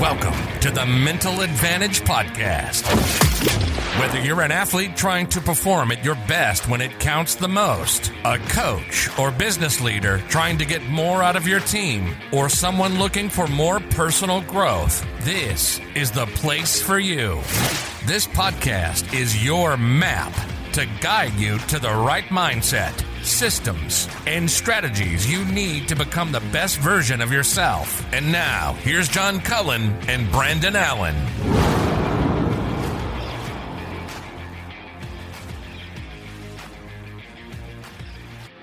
Welcome to the Mental Advantage Podcast. Whether you're an athlete trying to perform at your best when it counts the most, a coach or business leader trying to get more out of your team, or someone looking for more personal growth, this is the place for you. This podcast is your map to guide you to the right mindset, systems, and strategies you need to become the best version of yourself. And now, here's John Cullen and Brandon Allen.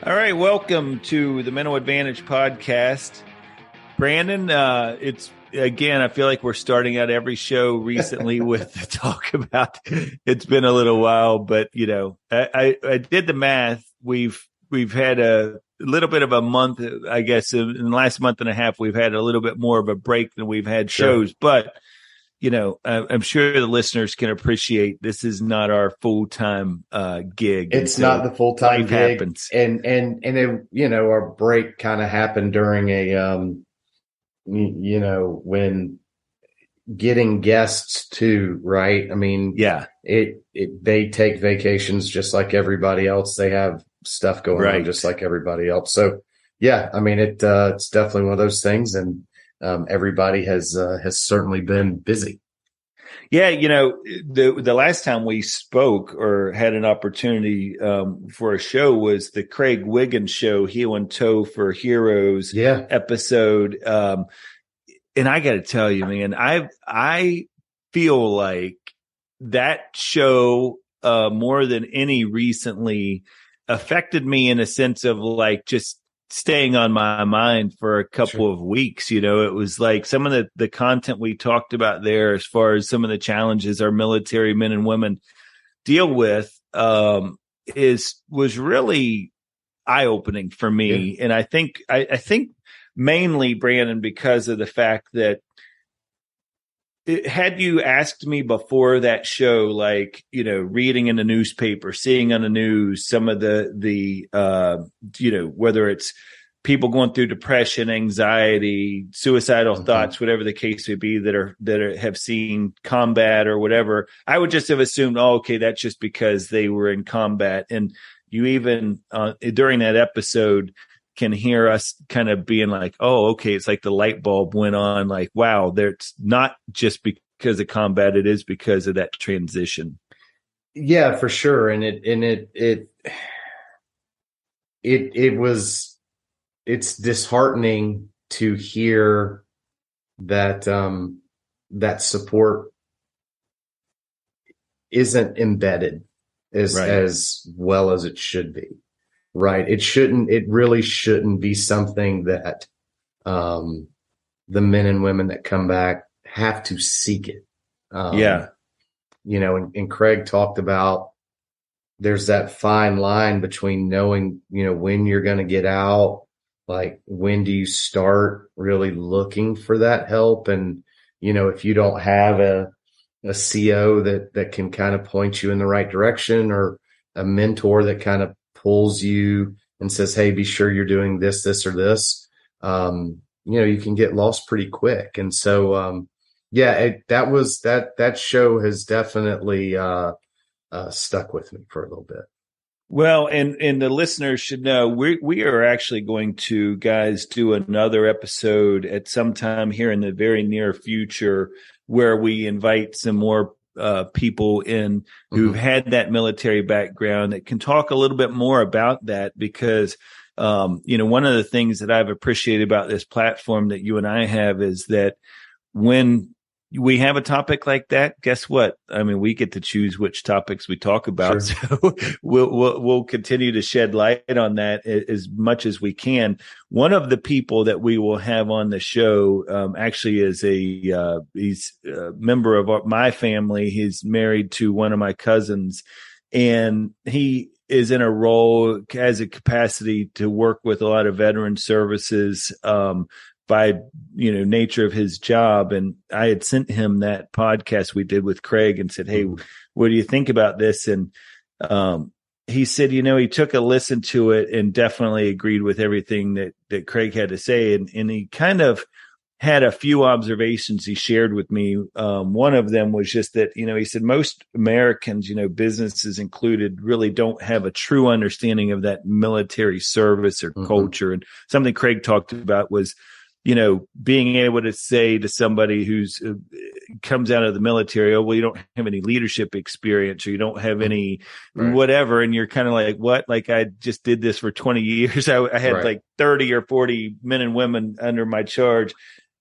All right, welcome to the Mental Advantage Podcast. Brandon, I feel like we're starting out every show recently with the talk about, it's been a little while, but I did the math. We've had a little bit of a month, I guess, in the last month and a half, we've had a little bit more of a break than we've had shows, but I'm sure the listeners can appreciate this is not our full-time gig. It's not the full-time gig. Happens. And it, our break kind of happened during a, when getting guests too, right? I mean, yeah, they take vacations just like everybody else. They have stuff going on just like everybody else. So yeah, I mean, it's definitely one of those things, and everybody has certainly been busy. Yeah, the last time we spoke or had an opportunity for a show was the Craig Wiggins show, Heel and Toe for Heroes episode. And I got to tell you, man, I feel like that show more than any recently affected me in a sense of like just staying on my mind for a couple of weeks. It was like some of the content we talked about there, as far as some of the challenges our military men and women deal with, was really eye-opening for me. Yeah. And I think mainly, Brandon, because of the fact that had you asked me before that show, like, reading in the newspaper, seeing on the news, some of the whether it's people going through depression, anxiety, suicidal thoughts, whatever the case may be, that have seen combat or whatever, I would just have assumed, okay, that's just because they were in combat. And you even during that episode can hear us kind of being like, oh, okay, it's like the light bulb went on, like, wow, it's not just because of combat, it is because of that transition. Yeah, for sure. And it's disheartening to hear that that support isn't embedded as well as it should be. Right. It really shouldn't be something that the men and women that come back have to seek it. And Craig talked about there's that fine line between knowing, when you're going to get out, like when do you start really looking for that help? And, if you don't have a CO that can kind of point you in the right direction, or a mentor that kind of pulls you and says, hey, be sure you're doing this, this, or this, you can get lost pretty quick. And so, that show has definitely stuck with me for a little bit. Well, and the listeners should know we are actually going to, guys, do another episode at some time here in the very near future where we invite some more people in who've had that military background that can talk a little bit more about that, because one of the things that I've appreciated about this platform that you and I have is that when we have a topic like that, guess what? I mean, we get to choose which topics we talk about. Sure. So we'll continue to shed light on that as much as we can. One of the people that we will have on the show, actually is he's a member of my family. He's married to one of my cousins, and he is in a role, has a capacity to work with a lot of veteran services, by nature of his job. And I had sent him that podcast we did with Craig and said, hey, what do you think about this? And he said, he took a listen to it and definitely agreed with everything that Craig had to say. And he kind of had a few observations he shared with me. One of them was just that, he said most Americans, businesses included, really don't have a true understanding of that military service or culture. And something Craig talked about was, being able to say to somebody who's comes out of the military, oh, well, you don't have any leadership experience, or you don't have any whatever. And you're kind of like, what? Like, I just did this for 20 years. I had like 30 or 40 men and women under my charge.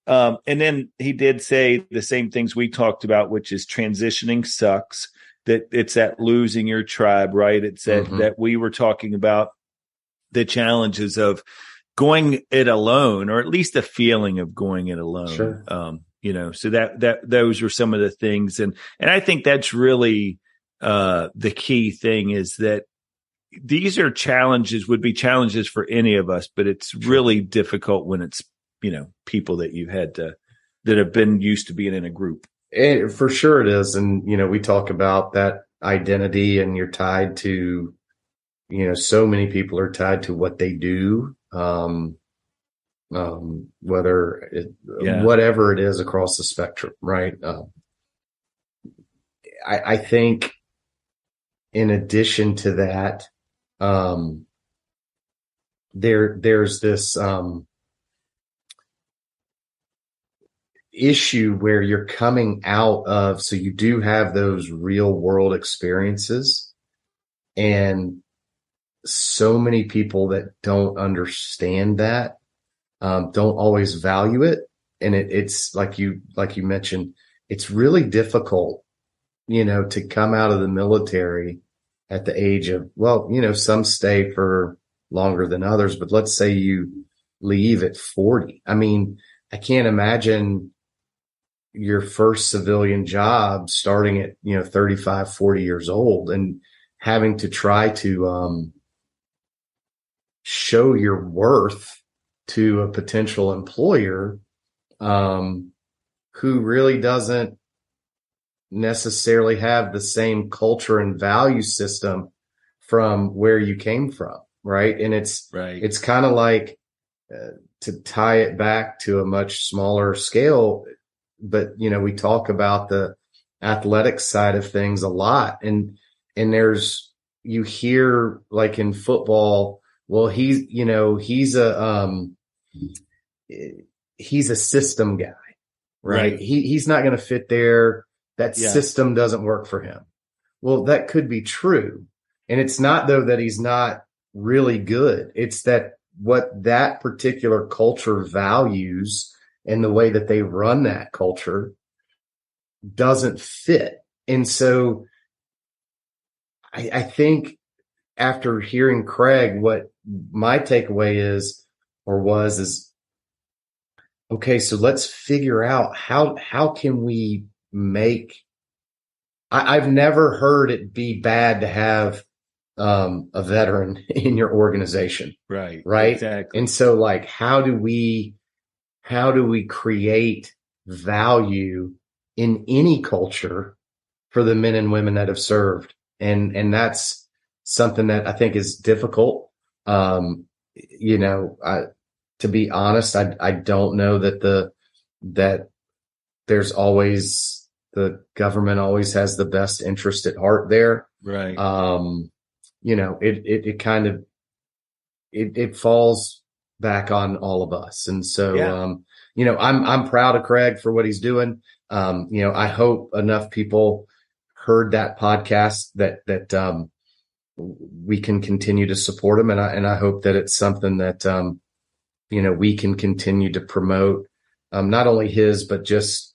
And then he did say the same things we talked about, which is transitioning sucks, that it's that losing your tribe, right? It's that we were talking about the challenges of going it alone, or at least the feeling of going it alone. Sure. So that those were some of the things. And I think that's really the key thing, is that these are would be challenges for any of us, but it's really difficult when it's, people that you had that have been used to being in a group. For sure it is. And, we talk about that identity, and you're tied to, so many people are tied to what they do. Whatever it is across the spectrum, right? I think in addition to that, there's this, issue where you're coming out of, so you do have those real world experiences, and so many people that don't understand that, don't always value it. And it's like you mentioned, it's really difficult, to come out of the military at the age of, some stay for longer than others, but let's say you leave at 40. I mean, I can't imagine your first civilian job starting at, 35, 40 years old, and having to try to, show your worth to a potential employer, who really doesn't necessarily have the same culture and value system from where you came from. Right. And it's kind of like, to tie it back to a much smaller scale, but, we talk about the athletic side of things a lot, and you hear, like in football, well, he's a system guy, right? He's not going to fit there. That system doesn't work for him. Well, that could be true. And it's not, though, that he's not really good. It's that what that particular culture values and the way that they run that culture doesn't fit. And so I think after hearing Craig, what my takeaway is, okay, so let's figure out how can we make, I've never heard it be bad to have a veteran in your organization. Right. Exactly. And so, like, how do we create value in any culture for the men and women that have served? And that's something that I think is difficult. To be honest, I don't know that there's always, the government always has the best interest at heart there. Right. It kind of, it falls back on all of us. And so, I'm proud of Craig for what he's doing. I hope enough people heard that podcast that we can continue to support him. And I hope that it's something that, we can continue to promote, not only his, but just,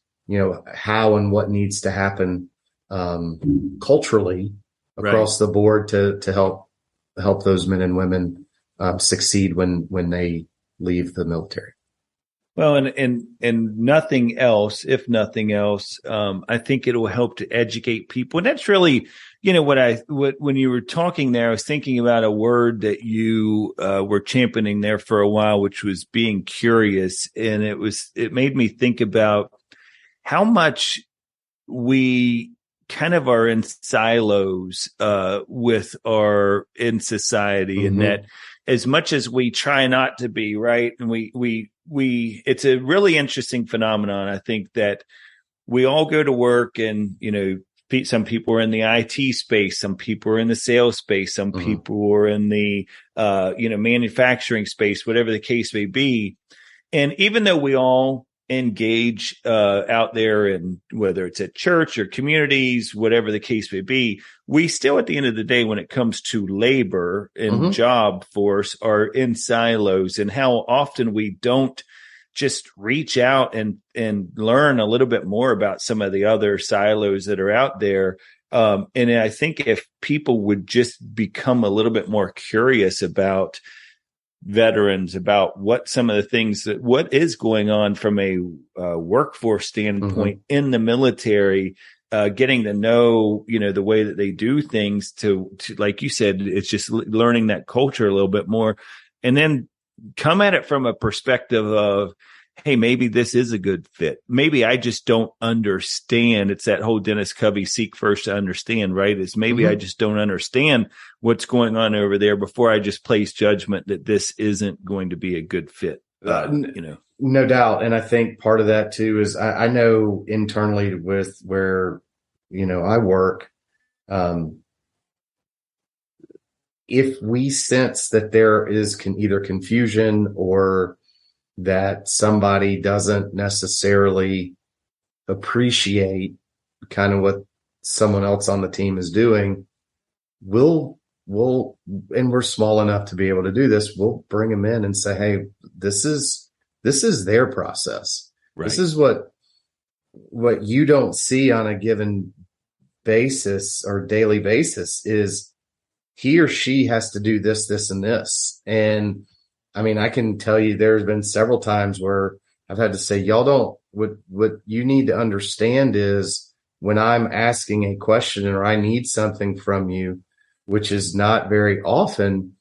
how and what needs to happen, culturally across the board to help those men and women, succeed when they leave the military. Well, and nothing else, if nothing else, I think it will help to educate people. And that's really, when you were talking there, I was thinking about a word that you were championing there for a while, which was being curious. And it made me think about how much we kind of are in silos in society, and that, as much as we try not to be, right? And it's a really interesting phenomenon. I think that we all go to work and, some people are in the IT space, some people are in the sales space, some people are in the, manufacturing space, whatever the case may be. And even though we all engage out there, and whether it's at church or communities, whatever the case may be, we still, at the end of the day, when it comes to labor and job force, are in silos, and how often we don't just reach out and learn a little bit more about some of the other silos that are out there. And I think if people would just become a little bit more curious about veterans, about what some of the things what is going on from a workforce standpoint in the military, getting to know, the way that they do things, to like you said, it's just learning that culture a little bit more, and then come at it from a perspective of, hey, maybe this is a good fit. Maybe I just don't understand. It's that whole Dennis Covey, seek first to understand, right? It's maybe I just don't understand what's going on over there before I just place judgment that this isn't going to be a good fit. No doubt. And I think part of that too is I know internally with where, I work, if we sense that there is either confusion or that somebody doesn't necessarily appreciate kind of what someone else on the team is doing, we'll, and we're small enough to be able to do this, we'll bring them in and say, hey, this is their process. Right. This is what you don't see on a given basis or daily basis is he or she has to do this, this, and this. And I mean, I can tell you there's been several times where I've had to say, y'all don't, what you need to understand is when I'm asking a question or I need something from you, which is not very often,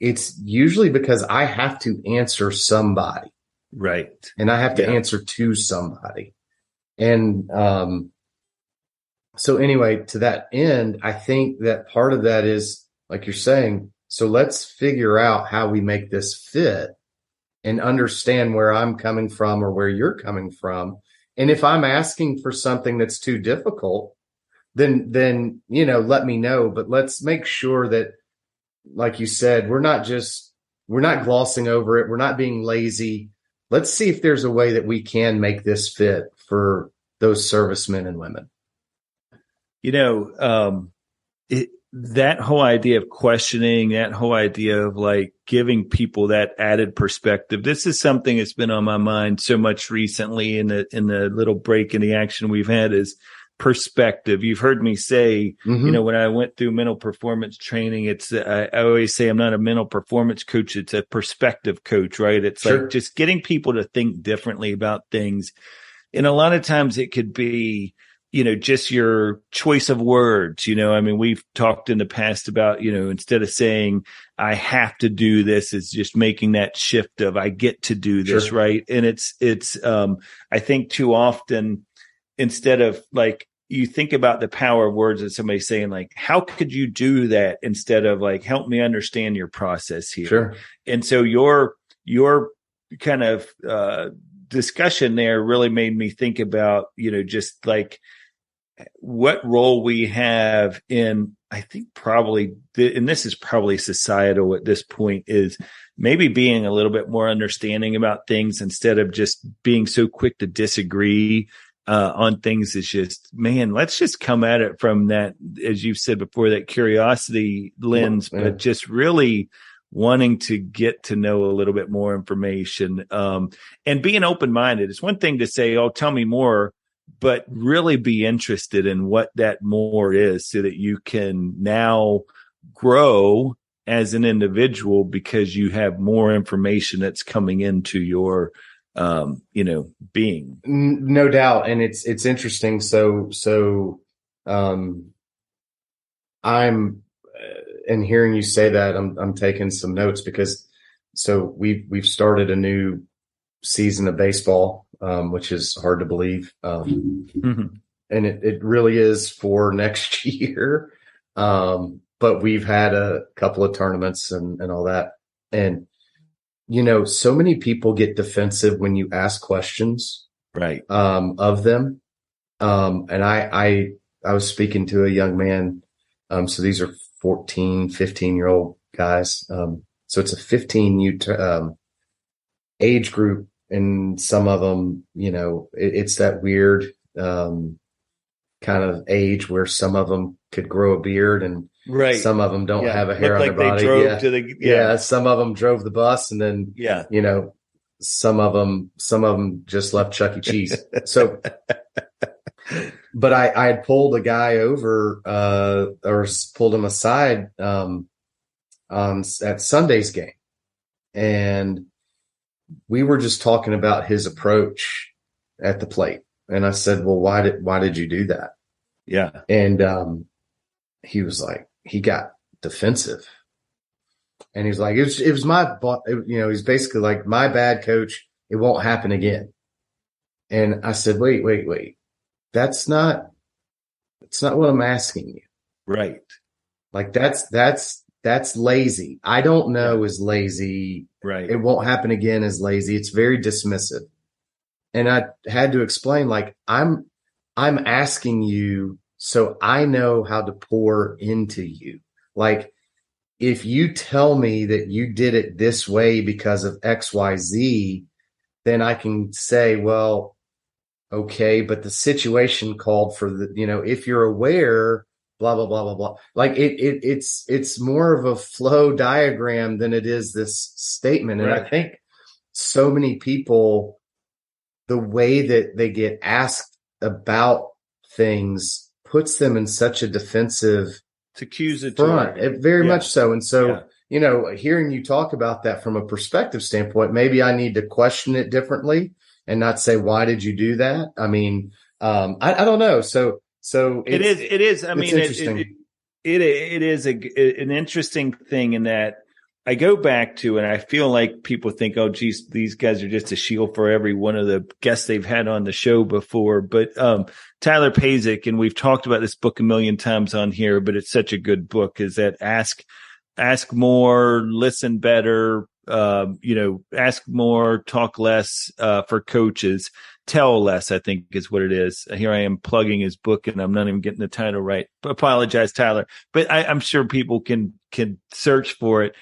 it's usually because I have to answer somebody. Right. And I have to answer to somebody. And, so anyway, to that end, I think that part of that is, like you're saying, so let's figure out how we make this fit and understand where I'm coming from or where you're coming from. And if I'm asking for something that's too difficult, then, let me know. But let's make sure that, like you said, we're not glossing over it. We're not being lazy. Let's see if there's a way that we can make this fit for those servicemen and women. That whole idea of questioning, that whole idea of like giving people that added perspective. This is something that's been on my mind so much recently in the little break in the action we've had is perspective. You've heard me say, when I went through mental performance training, I always say I'm not a mental performance coach. It's a perspective coach, right? It's like just getting people to think differently about things. And a lot of times it could be, just your choice of words. We've talked in the past about, instead of saying I have to do this, is just making that shift of I get to do this. Right. And it's I think too often, instead of like, you think about the power of words and somebody saying like, how could you do that? Instead of like, help me understand your process here. Sure. And so your kind of, discussion there really made me think about, just like, what role we have in, I think probably, and this is probably societal at this point, is maybe being a little bit more understanding about things instead of just being so quick to disagree on things. It's just, man, let's just come at it from that, as you've said before, that curiosity lens, but just really wanting to get to know a little bit more information, and being open-minded. It's one thing to say, oh, tell me more, but really be interested in what that more is so that you can now grow as an individual because you have more information that's coming into your, being. No doubt. And it's interesting. So, I'm, and hearing you say that, I'm taking some notes because we've started a new season of baseball, which is hard to believe. And it really is for next year. But but we've had a couple of tournaments and all that. And, so many people get defensive when you ask questions, right. Of them. And I was speaking to a young man. So these are 14, 15-year-old guys. So it's a 15 age group, and some of them, it's that weird kind of age where some of them could grow a beard and some of them don't have a hair on their body. Some of them drove the bus, and then some of them just left Chuck E. Cheese. So, but I had pulled a guy over, or pulled him aside at Sunday's game, and we were just talking about his approach at the plate. And I said, well, why did you do that? Yeah. And he was like, he got defensive. And he's like, it was my, he's basically like, my bad, coach. It won't happen again. And I said, wait. That's not what I'm asking you. Right. Like that's lazy. I don't know is lazy. Right. It won't happen again is lazy. It's very dismissive. And I had to explain, like, I'm asking you so I know how to pour into you. Like, if you tell me that you did it this way because of XYZ, then I can say, well, okay, but the situation called for if you're aware, blah, blah, blah, blah, blah. Like it's more of a flow diagram than it is this statement. And I think so many people, the way that they get asked about things puts them in such a defensive, it's accusatory front, very much so. And so, hearing you talk about that from a perspective standpoint, maybe I need to question it differently and not say, why did you do that? I mean, I don't know. So it is. I mean, interesting. It is an interesting thing in that I go back to, and I feel like people think, oh, geez, these guys are just a shield for every one of the guests they've had on the show before. But Tyler Pazek, and we've talked about this book a million times on here, but it's such a good book, is that ask more, listen better, ask more, talk less, for coaches, tell less, I think is what it is. Here I am plugging his book and I'm not even getting the title right. Apologize, Tyler, but I'm sure people can search for it.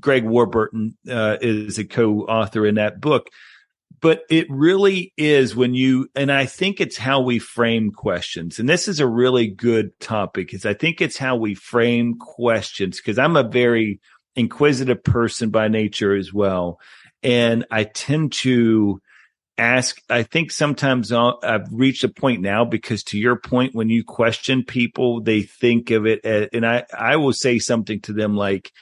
Greg Warburton, is a co-author in that book, but it really is and I think it's how we frame questions. And this is a really good topic, is I think it's how we frame questions, because I'm a very inquisitive person by nature as well. And I tend to ask, I think sometimes I've reached a point now, because to your point, when you question people, they think of it as, and I will say something to them like,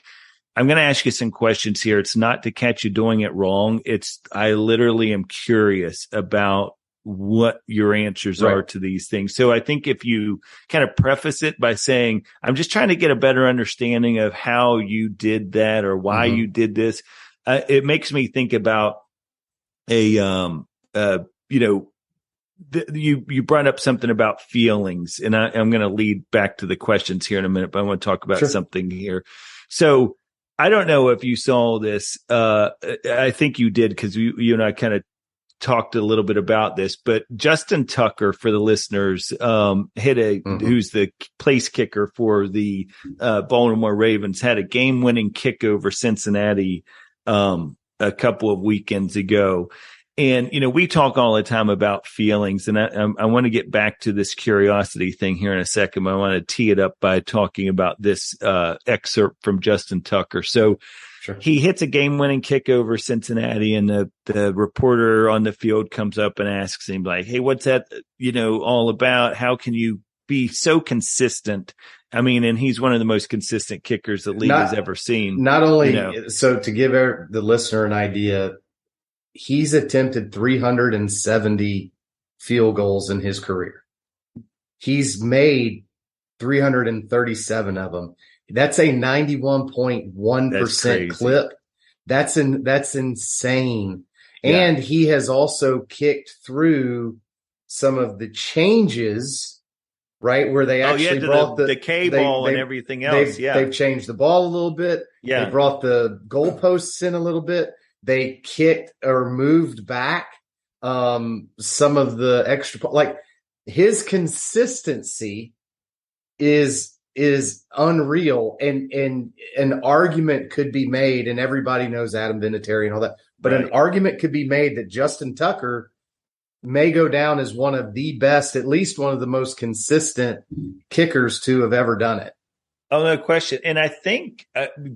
I'm going to ask you some questions here. It's not to catch you doing it wrong. I literally am curious about what your answers are to these things. So I think if you kind of preface it by saying, I'm just trying to get a better understanding of how you did that or why you did this, it makes me think about you brought up something about feelings, and I'm going to lead back to the questions here in a minute, but I want to talk about something here. So I don't know if you saw this. I think you did, because you and I kind of talked a little bit about this, but Justin Tucker, for the listeners, hit who's the place kicker for the Baltimore Ravens, had a game-winning kick over Cincinnati a couple of weekends ago. And, we talk all the time about feelings, and I want to get back to this curiosity thing here in a second, but I want to tee it up by talking about this excerpt from Justin Tucker. So he hits a game-winning kick over Cincinnati, and the reporter on the field comes up and asks him, like, hey, what's that, all about? How can you be so consistent? I mean, and he's one of the most consistent kickers the league has ever seen. Not only, so to give the listener an idea, he's attempted 370 field goals in his career. He's made 337 of them. That's a 91.1% clip. That's insane. Yeah. And he has also kicked through some of the changes right? Where they actually brought the K ball and everything else. They've changed the ball a little bit. Yeah. They brought the goalposts in a little bit. They kicked or moved back some of the extra, like his consistency is unreal, and an argument could be made, and everybody knows Adam Vinatieri and all that, but an argument could be made that Justin Tucker may go down as one of the best, at least one of the most consistent kickers to have ever done it. Oh, no question. And I think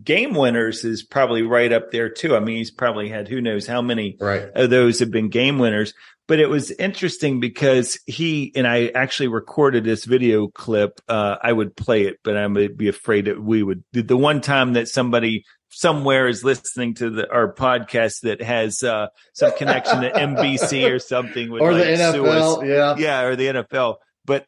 game winners is probably right up there too. I mean, he's probably had who knows how many of those have been game winners. But it was interesting because I actually recorded this video clip. I would play it, but I would be afraid that we would. The one time that somebody somewhere is listening to our podcast that has some connection to NBC or something. Or the NFL, yeah, or the NFL. But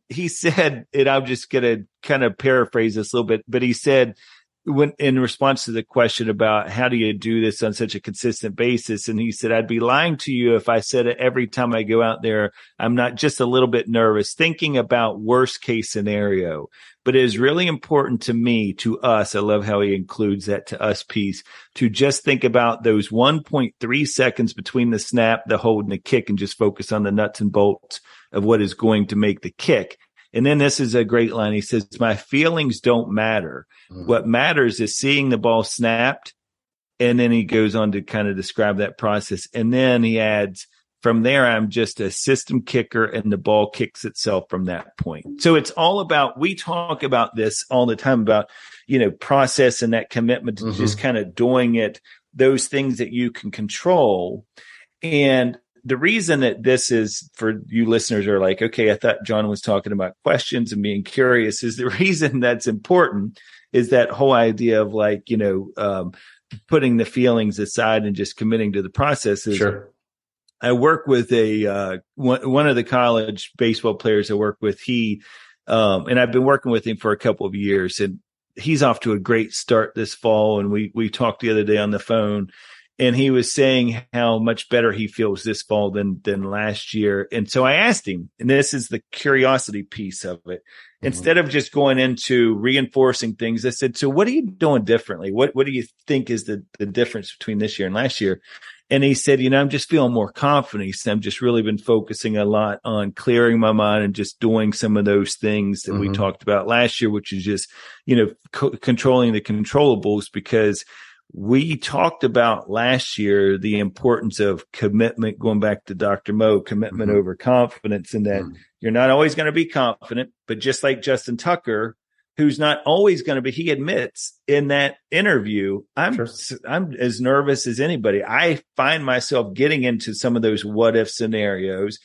he said, and I'm just going to kind of paraphrase this a little bit, but he said, when in response to the question about how do you do this on such a consistent basis, and he said, I'd be lying to you if I said it every time I go out there, I'm not just a little bit nervous, thinking about worst case scenario. But it is really important to me, to us, I love how he includes that to us piece, to just think about those 1.3 seconds between the snap, the hold, and the kick, and just focus on the nuts and bolts of what is going to make the kick. And then this is a great line. He says, my feelings don't matter. Mm-hmm. What matters is seeing the ball snapped. And then he goes on to kind of describe that process. And then he adds, from there, I'm just a system kicker and the ball kicks itself from that point. So it's all about, we talk about this all the time about, process and that commitment to just kind of doing it, those things that you can control. And the reason that this is for you listeners are like, okay, I thought John was talking about questions and being curious, is the reason that's important is that whole idea of like, putting the feelings aside and just committing to the process. Sure. I work with one of the college baseball players I work with. And I've been working with him for a couple of years, and he's off to a great start this fall. And we talked the other day on the phone, and he was saying how much better he feels this fall than last year. And so I asked him, and this is the curiosity piece of it. Instead of just going into reinforcing things, I said, so what are you doing differently? What do you think is the difference between this year and last year? And he said, I'm just feeling more confident. He said, I've just really been focusing a lot on clearing my mind and just doing some of those things that we talked about last year, which is just, controlling the controllables, because we talked about last year the importance of commitment, going back to Dr. Mo, commitment over confidence, and that you're not always going to be confident, but just like Justin Tucker, who's not always going to be, he admits in that interview, I'm as nervous as anybody. I find myself getting into some of those what if scenarios,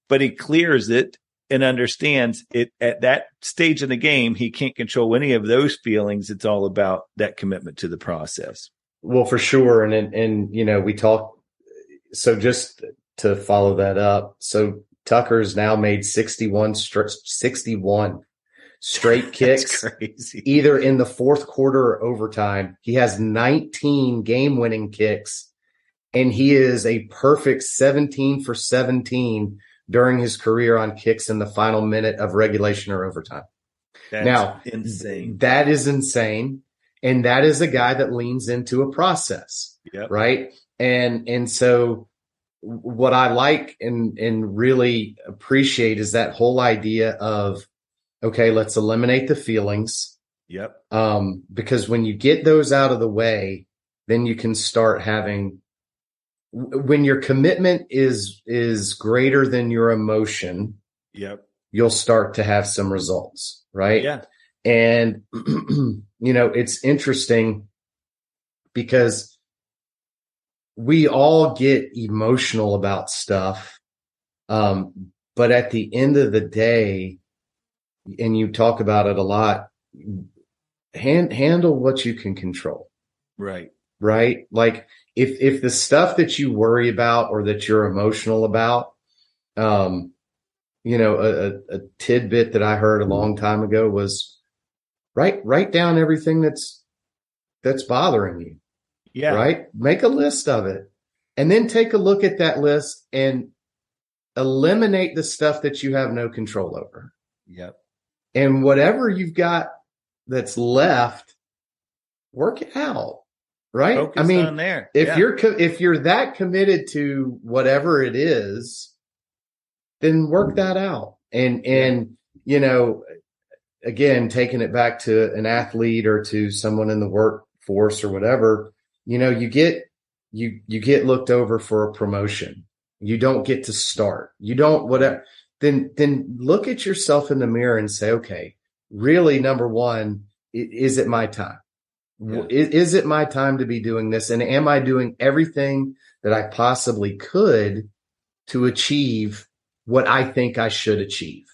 but he clears it and understands it at that stage in the game. He can't control any of those feelings. It's all about that commitment to the process. Well, for sure. And we talk. So just to follow that up. So Tucker's now made 61 straight kicks, either in the fourth quarter or overtime. He has 19 game-winning kicks, and he is a perfect 17 for 17 during his career on kicks in the final minute of regulation or overtime. That's insane. That is insane, and that is a guy that leans into a process, right? And so what I like and really appreciate is that whole idea of, okay, let's eliminate the feelings. Yep. Because when you get those out of the way, then you can start having, when your commitment is greater than your emotion. Yep. You'll start to have some results, right? Yeah. And, it's interesting because we all get emotional about stuff. But at the end of the day, and you talk about it a lot, handle what you can control. Right. Right. Like if the stuff that you worry about or that you're emotional about, a tidbit that I heard a long time ago was write down everything that's bothering you. Yeah. Right. Make a list of it and then take a look at that list and eliminate the stuff that you have no control over. Yep. And whatever you've got that's left, work it out. Right. Focus I mean, on there. if you're that committed to whatever it is, then work that out. And, you know, again, taking it back to an athlete or to someone in the workforce or whatever, you know, you get looked over for a promotion. You don't get to start. You don't, whatever. Then look at yourself in the mirror and say, okay, really, number one, is it my time? Yeah. Is it my time to be doing this? And am I doing everything that I possibly could to achieve what I think I should achieve?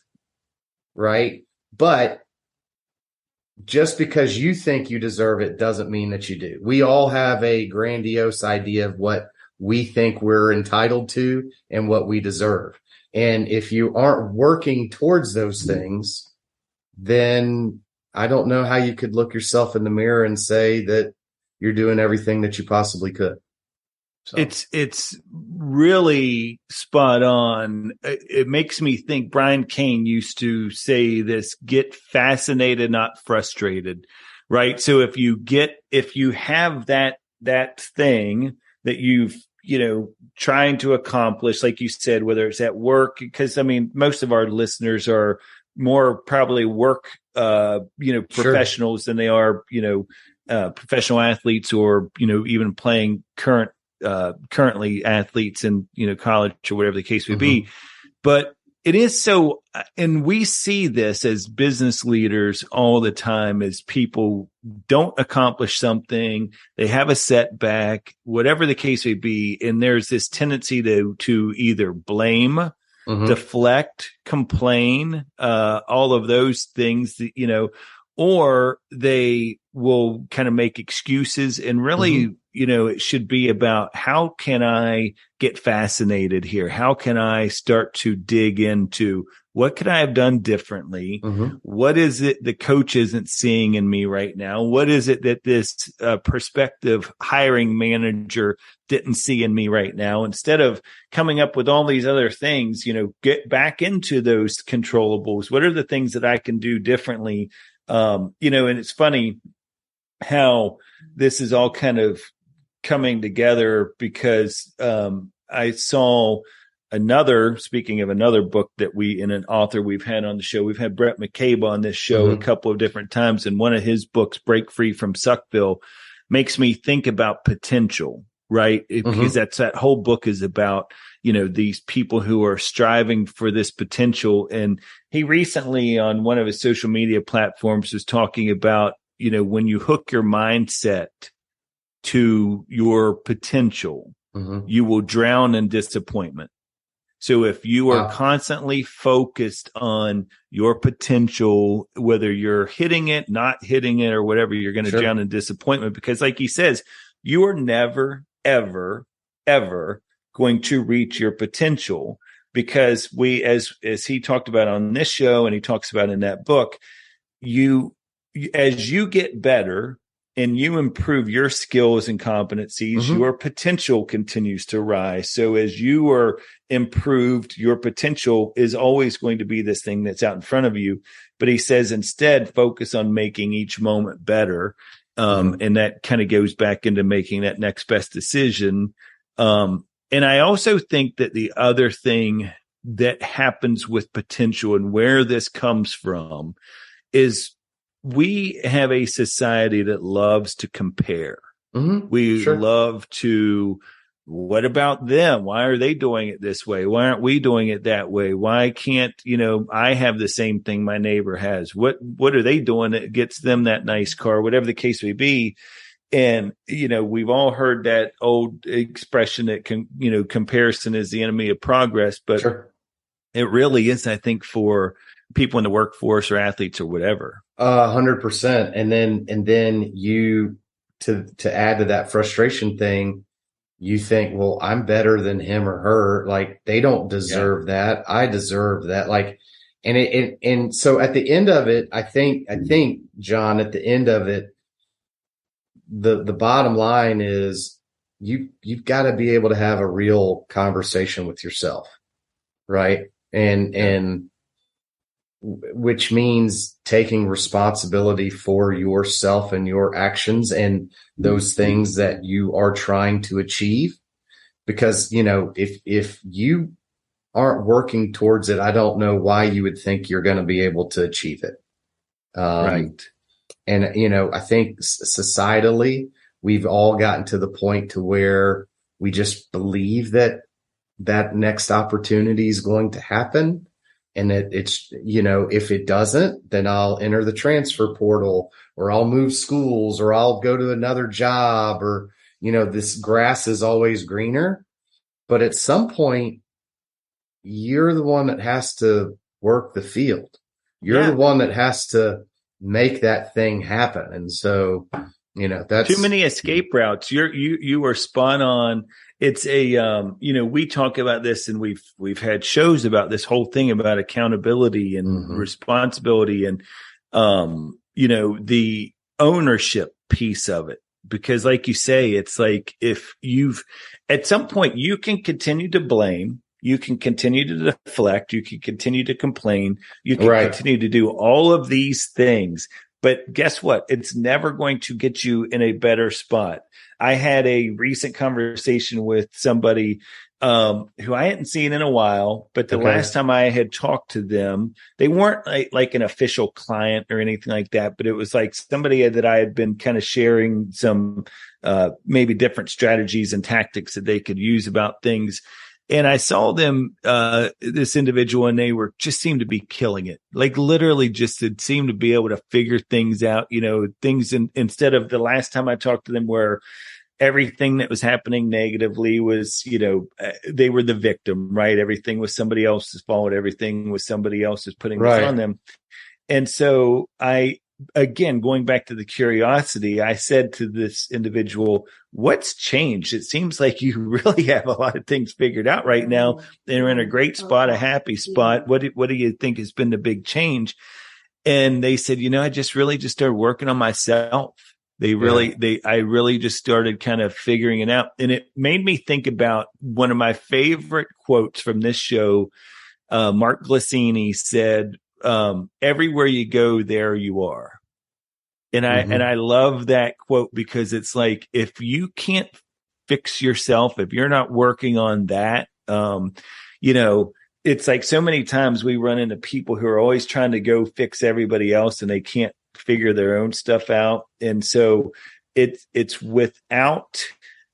Right. But just because you think you deserve it doesn't mean that you do. We all have a grandiose idea of what we think we're entitled to and what we deserve. And if you aren't working towards those things, then I don't know how you could look yourself in the mirror and say that you're doing everything that you possibly could. So. It's really spot on. It makes me think Brian Cain used to say this: get fascinated, not frustrated. Right. So if you have that thing that you've, you know, trying to accomplish, like you said, whether it's at work, because I mean, most of our listeners are more probably work, professionals than they are, professional athletes or, even playing currently athletes in, college or whatever the case may be. But it is so, and we see this as business leaders all the time, as people don't accomplish something, they have a setback, whatever the case may be. And there's this tendency to either blame, deflect, complain, all of those things that, or they will kind of make excuses. And really, it should be about, how can I get fascinated here? How can I start to dig into what could I have done differently? What is it the coach isn't seeing in me right now? What is it that this prospective hiring manager didn't see in me right now? Instead of coming up with all these other things, get back into those controllables. What are the things that I can do differently? And it's funny how this is all kind of coming together, because I saw speaking of another book that an author we've had on the show, we've had Brett McCabe on this show a couple of different times. And one of his books, Break Free from Suckville, makes me think about potential, right? Because that whole book is about, these people who are striving for this potential. And he recently on one of his social media platforms was talking about, when you hook your mindset to your potential, you will drown in disappointment. So if you are constantly focused on your potential, whether you're hitting it, not hitting it, or whatever, you're going to drown in disappointment, because like he says, you are never, ever, ever going to reach your potential, because as he talked about on this show, and he talks about in that book, as you get better and you improve your skills and competencies, your potential continues to rise. So as you are improved, your potential is always going to be this thing that's out in front of you. But he says, instead, focus on making each moment better. And that kind of goes back into making that next best decision. And I also think that the other thing that happens with potential, and where this comes from, is we have a society that loves to compare. We love to, what about them? Why are they doing it this way? Why aren't we doing it that way? Why can't, I have the same thing my neighbor has? What are they doing that gets them that nice car? Whatever the case may be. And, we've all heard that old expression that comparison is the enemy of progress, but it really is, I think, for people in the workforce or athletes or whatever. 100%. And then you, to add to that frustration thing, you think, well, I'm better than him or her. Like, they don't deserve that. I deserve that. Like, and so at the end of it, I think, John, at the end of it, the bottom line is you've got to be able to have a real conversation with yourself. Right. And which means taking responsibility for yourself and your actions and those things that you are trying to achieve. Because, if you aren't working towards it, I don't know why you would think you're going to be able to achieve it. Right. And, I think societally, we've all gotten to the point to where we just believe that next opportunity is going to happen. And it's, if it doesn't, then I'll enter the transfer portal, or I'll move schools, or I'll go to another job, or, this grass is always greener. But at some point, you're the one that has to work the field. You're the one that has to make that thing happen. And so, that's too many escape routes. You are spot on. It's a, we talk about this, and we've had shows about this whole thing about accountability and responsibility and, the ownership piece of it. Because like you say, it's like at some point you can continue to blame, you can continue to deflect, you can continue to complain, you can continue to do all of these things. But guess what? It's never going to get you in a better spot. I had a recent conversation with somebody who I hadn't seen in a while, but the last time I had talked to them, they weren't like an official client or anything like that, but it was like somebody that I had been kind of sharing some maybe different strategies and tactics that they could use about things. And I saw them, this individual, and they seemed to be killing it. Like literally just seemed to be able to figure things out, things instead of the last time I talked to them where everything that was happening negatively was, they were the victim, right? Everything was somebody else's fault. Everything was somebody else's putting this on them. And so again, going back to the curiosity, I said to this individual, what's changed? It seems like you really have a lot of things figured out right now. They're in a great spot, a happy spot. What do you think has been the big change? And they said, I just started working on myself. I really just started kind of figuring it out. And it made me think about one of my favorite quotes from this show. Mark Glissini said, everywhere you go, there you are. And I love that quote because it's like, if you can't fix yourself, if you're not working on that, it's like so many times we run into people who are always trying to go fix everybody else and they can't figure their own stuff out. And so it's without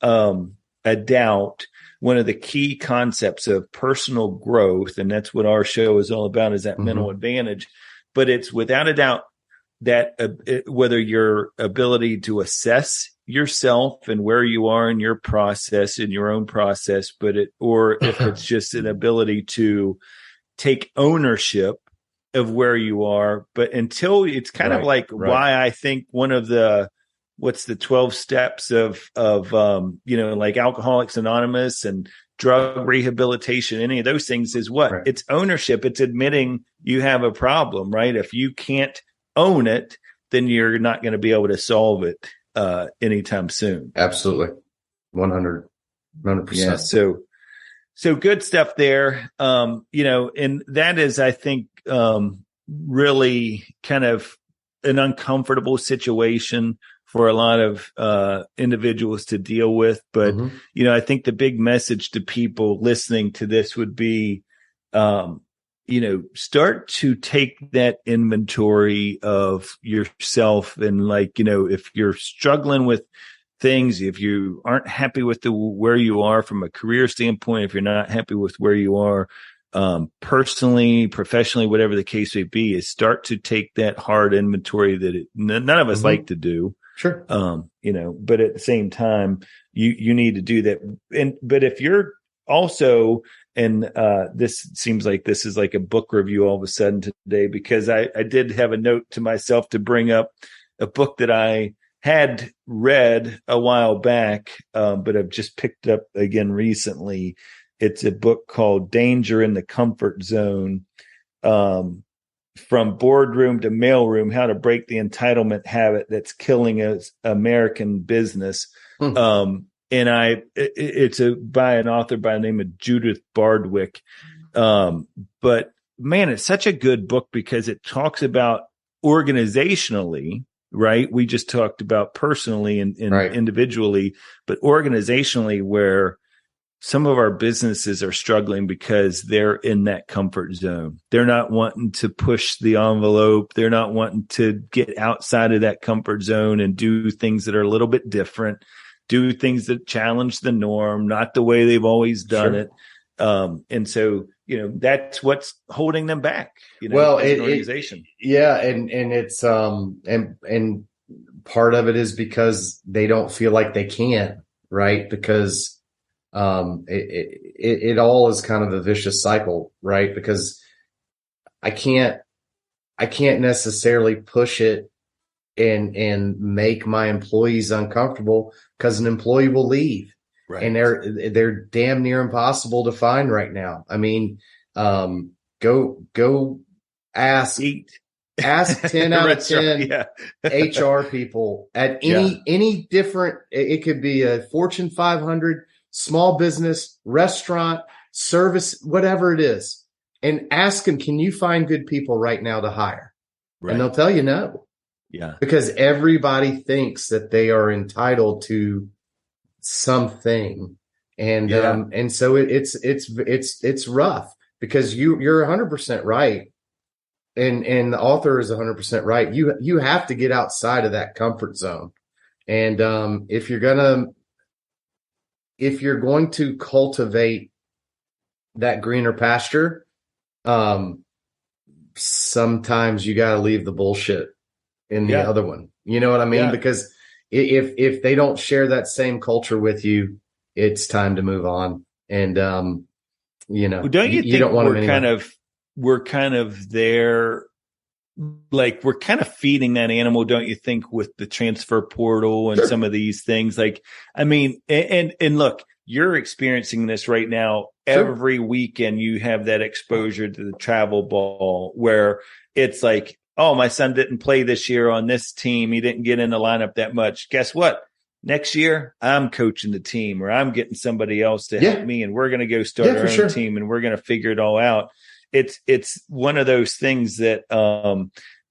a doubt one of the key concepts of personal growth. And that's what our show is all about, is that mental advantage. But it's without a doubt that whether your ability to assess yourself and where you are in your process, in your own process, or if it's just an ability to take ownership of where you are. But until it's kind of like why I think one of the, what's the 12 steps of like Alcoholics Anonymous and drug rehabilitation, any of those things is what? It's ownership. It's admitting you have a problem, right? If you can't own it, then you're not going to be able to solve it anytime soon. Absolutely. 100%. Yeah. So good stuff there. And that is, I think, really kind of an uncomfortable situation for a lot of individuals to deal with. But, I think the big message to people listening to this would be, start to take that inventory of yourself. And if you're struggling with things, if you aren't happy with where you are from a career standpoint, if you're not happy with where you are personally, professionally, whatever the case may be, is start to take that hard inventory that none of us like to do. Sure. But at the same time, you need to do that. But if you're also, and this seems like this is like a book review all of a sudden today, because I did have a note to myself to bring up a book that I had read a while back, but I've just picked up again recently. It's a book called Danger in the Comfort Zone, From Boardroom to Mailroom, How to Break the Entitlement Habit That's Killing Us American Business. And it's by an author by the name of Judith Bardwick. But man, it's such a good book because it talks about organizationally, right? We just talked about personally and individually, but organizationally, where some of our businesses are struggling because they're in that comfort zone. They're not wanting to push the envelope. They're not wanting to get outside of that comfort zone and do things that are a little bit different, do things that challenge the norm, not the way they've always done it. And so, that's what's holding them back, as an organization. And it's, and part of it is because they don't feel like they can, right? Because, it all is kind of a vicious cycle, right? Because I can't necessarily push it and make my employees uncomfortable because an employee will leave. Right. And they're damn near impossible to find right now. I mean, go ask 10 out of 10 HR people at any different, it could be a Fortune 500 small business, restaurant, service, whatever it is, and ask them, can you find good people right now to hire? Right. And they'll tell you no. Yeah. Because everybody thinks that they are entitled to something. And so it's rough because you're 100% right. And the author is 100% right. You have to get outside of that comfort zone. And if you're going to cultivate that greener pasture, sometimes you got to leave the bullshit in the other one. You know what I mean? Yeah. Because if they don't share that same culture with you, it's time to move on. And, don't you think you don't want we're kind of there, like we're kind of feeding that animal, don't you think, with the transfer portal and some of these things? Like, I mean, and look, you're experiencing this right now. Every weekend you have that exposure to the travel ball where it's like, oh, my son didn't play this year on this team. He didn't get in the lineup that much. Guess what? Next year, I'm coaching the team, or I'm getting somebody else to help me, and we're going to go start our own team, and we're going to figure it all out. It's one of those things that, and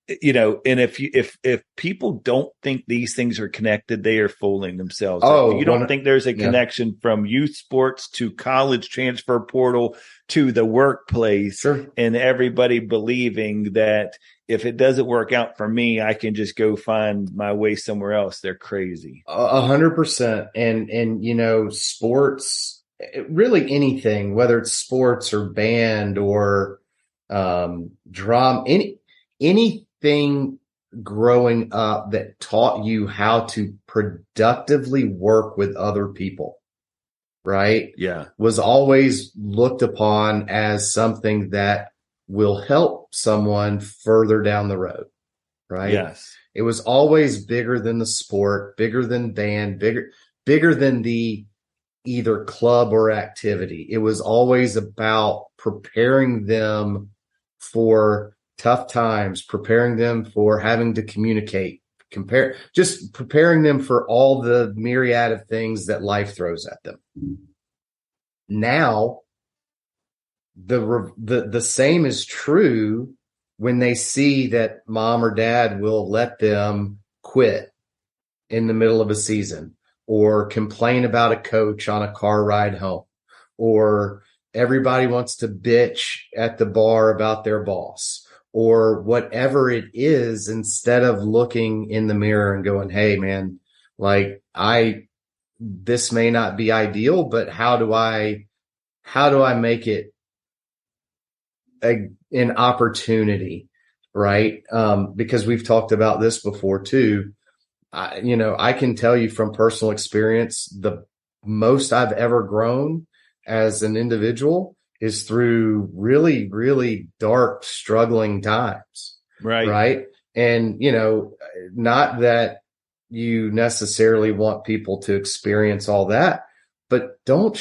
if people don't think these things are connected, they are fooling themselves. If you don't think there's a connection from youth sports to college transfer portal to the workplace, and everybody believing that if it doesn't work out for me, I can just go find my way somewhere else, they're crazy. 100%. And sports, really anything, whether it's sports or band or drama, anything growing up that taught you how to productively work with other people, right? Yeah. Was always looked upon as something that will help someone further down the road, right? Yes. It was always bigger than the sport, bigger than band, bigger than the either club or activity. It was always about preparing them for tough times, preparing them for having to communicate, just preparing them for all the myriad of things that life throws at them. Now, the same is true when they see that mom or dad will let them quit in the middle of a season, or complain about a coach on a car ride home, or everybody wants to bitch at the bar about their boss, or whatever it is, instead of looking in the mirror and going, hey man, like this may not be ideal, but how do I make it an opportunity, right? Because we've talked about this before too. I can tell you from personal experience, the most I've ever grown as an individual is through really, really dark, struggling times. Right. Right. And, not that you necessarily want people to experience all that, but don't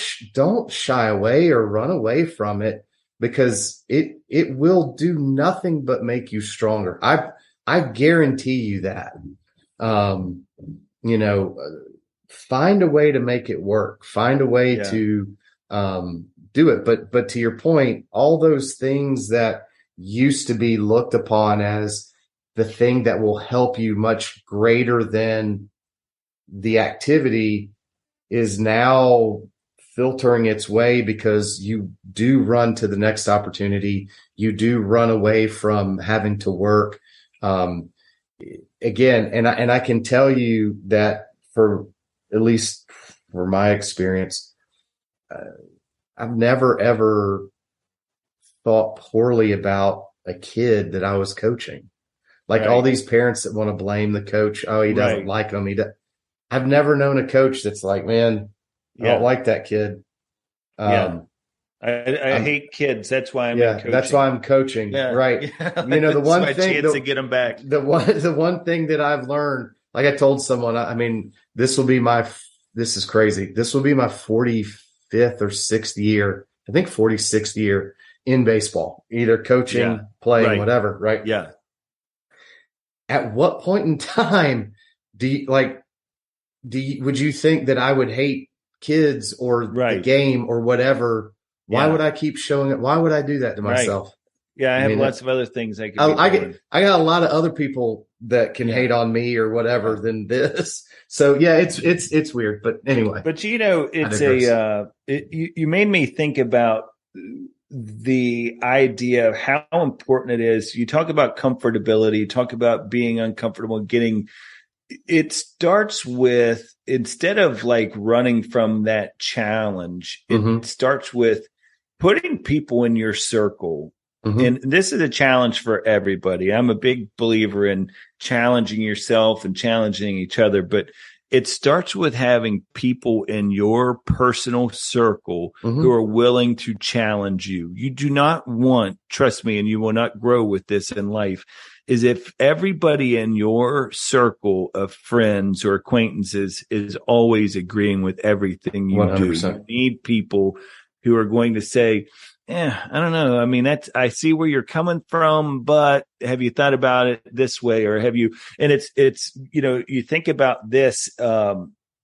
shy away or run away from it, because it will do nothing but make you stronger. I guarantee you that. Find a way to make it work. Find a way to do it. But to your point, all those things that used to be looked upon as the thing that will help you much greater than the activity is now filtering its way, because you do run to the next opportunity. You do run away from having to work. Again, and I can tell you that, for at least for my experience, I've never ever thought poorly about a kid that I was coaching. Like all these parents that want to blame the coach. Oh, he doesn't like them. I've never known a coach that's like, man, I don't like that kid. I hate kids. That's why I'm in coaching. That's why I'm coaching. Yeah. Right. You know, the one thing to get them back. The one thing that I've learned, like I told someone, I mean, this is crazy. This will be my 45th or 6th year. I think 46th year in baseball, either coaching, playing, whatever. Right. Yeah. At what point in time would you think that I would hate kids or the game or whatever? Why would I keep showing it? Why would I do that to myself? Yeah, I have lots of other things I got a lot of other people that can hate on me or whatever than this. So yeah, it's weird, but anyway. But you know, it's you made me think about the idea of how important it is. You talk about comfortability, you talk about being uncomfortable, it starts with, instead of like running from that challenge, it starts with putting people in your circle. And this is a challenge for everybody. I'm a big believer in challenging yourself and challenging each other, but it starts with having people in your personal circle who are willing to challenge you. You do not want, trust me, and you will not grow with this in life, is if everybody in your circle of friends or acquaintances is always agreeing with everything you 100%. Do. You need people who are going to say, I don't know. I mean, I see where you're coming from, but have you thought about it this way? Or have you, and it's, you know, you think about this,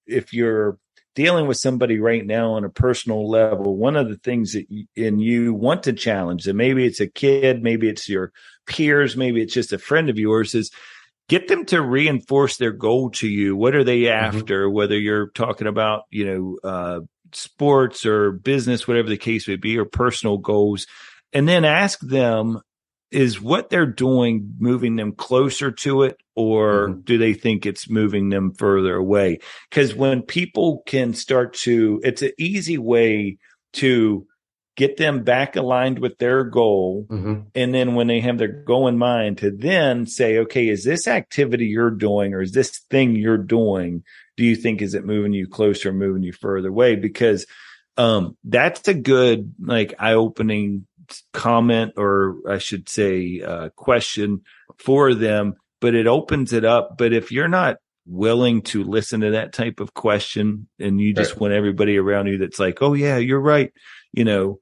if you're dealing with somebody right now on a personal level, one of the things that you want to challenge them, maybe it's a kid, maybe it's your peers, maybe it's just a friend of yours, is get them to reinforce their goal to you. What are they after? Whether you're talking about, you know, sports or business, whatever the case may be, or personal goals, and then ask them, is what they're doing moving them closer to it, or do they think it's moving them further away? Because when people can start to, it's an easy way to get them back aligned with their goal. And then when they have their goal in mind, to then say, okay, is this activity you're doing, or is this thing you're doing, do you think, is it moving you closer or moving you further away? Because that's a good, like, eye-opening comment, or I should say question for them, but it opens it up. But if you're not willing to listen to that type of question, and you just want everybody around you that's like, oh yeah, you're right, you know,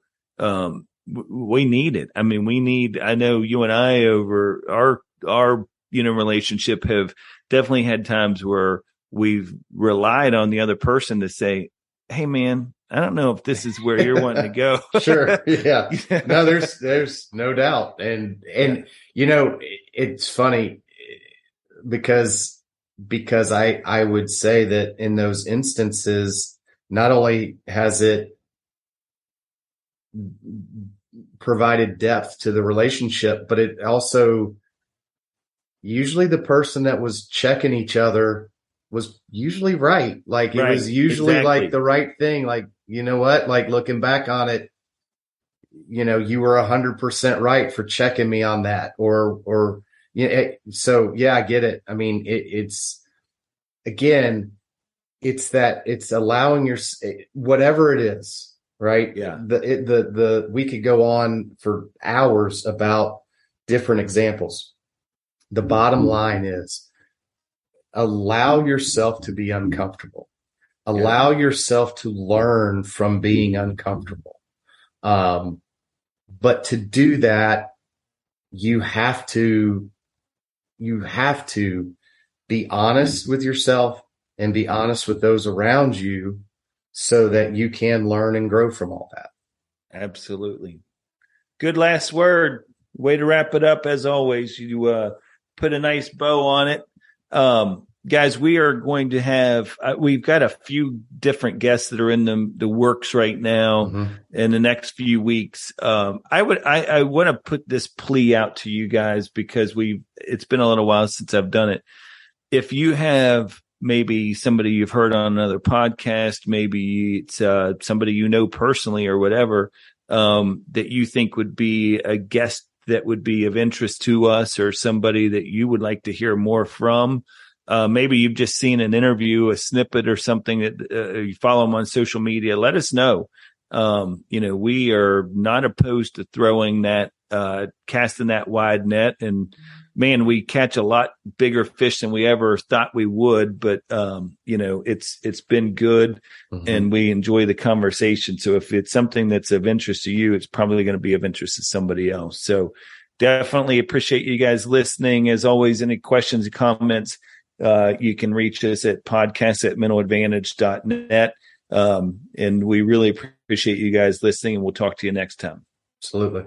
we need it. I mean, I know you and I, over our you know, relationship, have definitely had times where we've relied on the other person to say, hey man, I don't know if this is where you're wanting to go. Sure. Yeah. No, there's no doubt. And, you know, it's funny because I would say that in those instances, not only has it provided depth to the relationship, but it also, usually the person that was checking each other was usually right. Like it was usually like the right thing. Like, you know what, like looking back on it, you know, you were 100% right for checking me on that, or, you know, so yeah, I get it. I mean, it's again, it's allowing your, whatever it is, right? Yeah. We could go on for hours about different examples. The bottom line is, allow yourself to be uncomfortable. Allow yourself to learn from being uncomfortable. But to do that, you have to be honest with yourself and be honest with those around you, so that you can learn and grow from all that. Absolutely. Good last word. way to wrap it up. As always, you put a nice bow on it. Guys, we are going to have, we've got a few different guests that are in the works right now in the next few weeks. I want to put this plea out to you guys because it's been a little while since I've done it. If you have maybe somebody you've heard on another podcast, maybe it's somebody you know personally or whatever, that you think would be a guest that would be of interest to us, or somebody that you would like to hear more from. Maybe you've just seen an interview, a snippet or something that you follow them on social media. Let us know. We are not opposed to throwing that, casting that wide net. And man, we catch a lot bigger fish than we ever thought we would. But, it's been good and we enjoy the conversation. So if it's something that's of interest to you, it's probably going to be of interest to somebody else. So definitely appreciate you guys listening. As always, any questions or comments, you can reach us at podcast@mentaladvantage.net. And we really appreciate you guys listening, and we'll talk to you next time. Absolutely.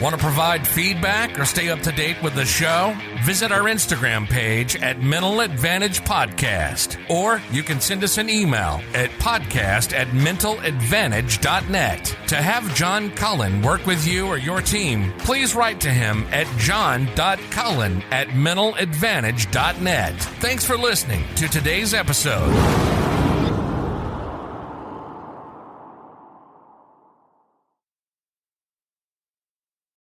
Want to provide feedback or stay up to date with the show? Visit our Instagram page at Mental Advantage Podcast, or you can send us an email at podcast@mentaladvantage.net. To have John Cullen work with you or your team, please write to him at john.cullen@mentaladvantage.net. Thanks for listening to today's episode.